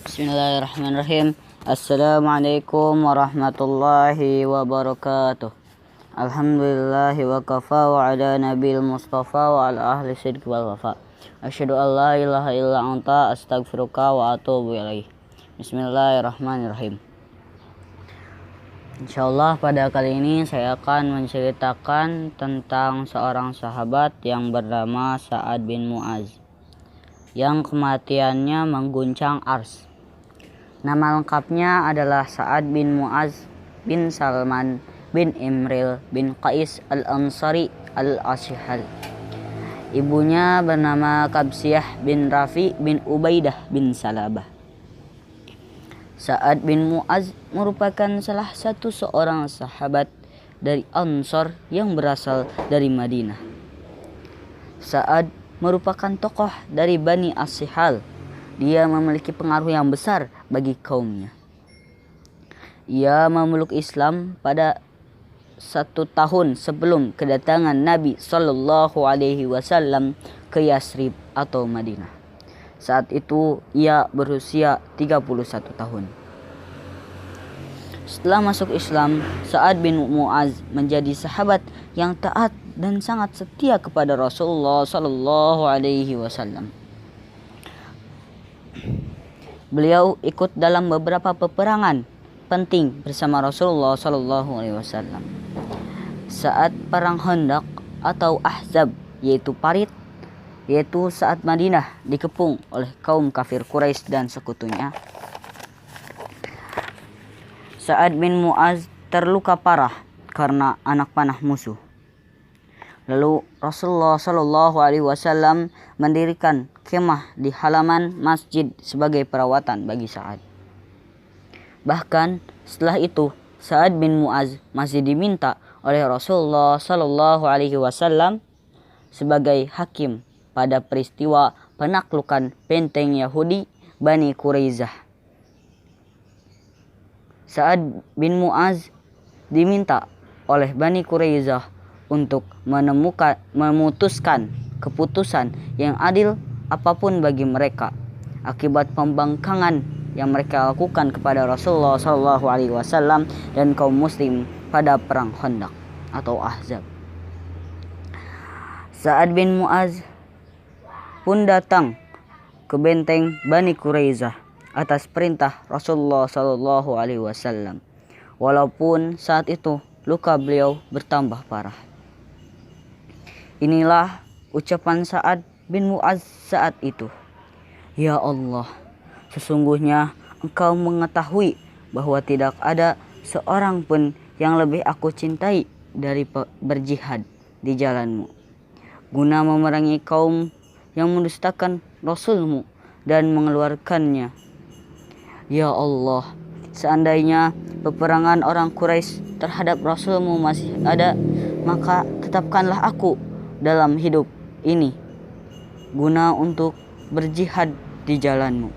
Bismillahirrahmanirrahim. Assalamualaikum warahmatullahi wabarakatuh. Alhamdulillahi wa kafa wa ala nabil mustafa wa ala ahli sidq wal wafa. Asyhadu an la ilaha illa anta astaghfiruka wa atubu ilaih. Bismillahirrahmanirrahim. Insyaallah pada kali ini saya akan menceritakan tentang seorang sahabat yang bernama Sa'ad bin Mu'adz yang kematiannya mengguncang ars. Nama lengkapnya adalah Sa'ad bin Mu'adz bin Salman bin Imril bin Qais al-Ansari al-Ashhal. Ibunya bernama Qabsiyah bin Rafi bin Ubaidah bin Salabah. Sa'ad bin Mu'adz merupakan salah satu seorang sahabat dari Ansar yang berasal dari Madinah. Sa'ad merupakan tokoh dari Bani Ashhal. Dia memiliki pengaruh yang besar bagi kaumnya. Ia memeluk Islam pada 1 tahun sebelum kedatangan Nabi Shallallahu Alaihi Wasallam ke Yasrib atau Madinah. Saat itu ia berusia 31 tahun. Setelah masuk Islam, Sa'ad bin Mu'adz menjadi sahabat yang taat dan sangat setia kepada Rasulullah Shallallahu Alaihi Wasallam. Beliau ikut dalam beberapa peperangan penting bersama Rasulullah Shallallahu Alaihi Wasallam. Saat perang Khandaq atau Ahzab, yaitu parit, yaitu saat Madinah dikepung oleh kaum kafir Quraisy dan sekutunya, Sa'ad bin Mu'adz terluka parah karena anak panah musuh. Lalu Rasulullah Shallallahu Alaihi Wasallam mendirikan kemah di halaman masjid sebagai perawatan bagi Sa'ad. Bahkan setelah itu Sa'ad bin Mu'adz masih diminta oleh Rasulullah Shallallahu Alaihi Wasallam sebagai hakim pada peristiwa penaklukan benteng Yahudi Bani Quraisyah. Sa'ad bin Mu'adz diminta oleh Bani Quraisyah untuk memutuskan keputusan yang adil apapun bagi mereka akibat pembangkangan yang mereka lakukan kepada Rasulullah Shallallahu Alaihi Wasallam dan kaum muslim pada perang Khandaq atau Ahzab. Sa'ad bin Mu'adz pun datang ke benteng Bani Quraisyah atas perintah Rasulullah Shallallahu Alaihi Wasallam. Walaupun saat itu luka beliau bertambah parah. Inilah ucapan Sa'ad bin Mu'adz saat itu. Ya Allah, sesungguhnya Engkau mengetahui bahwa tidak ada seorang pun yang lebih aku cintai dari berjihad di jalan-Mu, guna memerangi kaum yang mendustakan Rasul-Mu dan mengeluarkannya. Ya Allah, seandainya peperangan orang Quraisy terhadap Rasul-Mu masih ada, maka tetapkanlah aku dalam hidup ini guna untuk berjihad di jalan-Mu.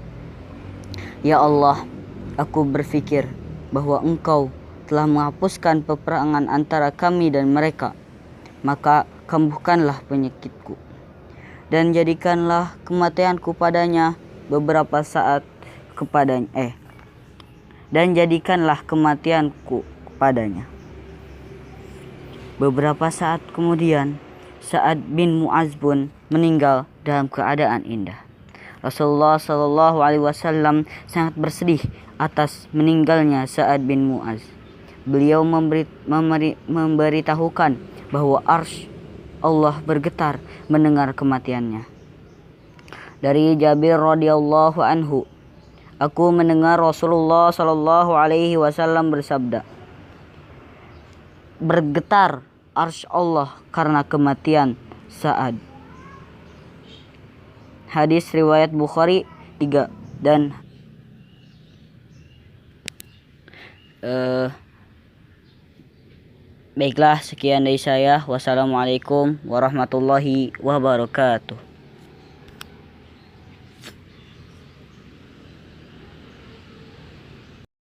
Ya Allah, aku berfikir bahwa Engkau telah menghapuskan peperangan antara kami dan mereka, maka kambuhkanlah penyakitku dan jadikanlah kematianku padanya beberapa saat kepadanya dan jadikanlah kematianku kepadanya. Beberapa saat kemudian Sa'ad bin Mu'adz pun meninggal dalam keadaan indah. Rasulullah Shallallahu Alaihi Wasallam sangat bersedih atas meninggalnya Sa'ad bin Mu'adz. Beliau memberitahukan bahwa arsy Allah bergetar mendengar kematiannya. Dari Jabir radhiyallahu anhu, aku mendengar Rasulullah Shallallahu Alaihi Wasallam bersabda, bergetar arsy Allah karena kematian Sa'ad. Hadis riwayat Bukhari 3 dan baiklah, sekian dari saya. Wassalamualaikum warahmatullahi wabarakatuh.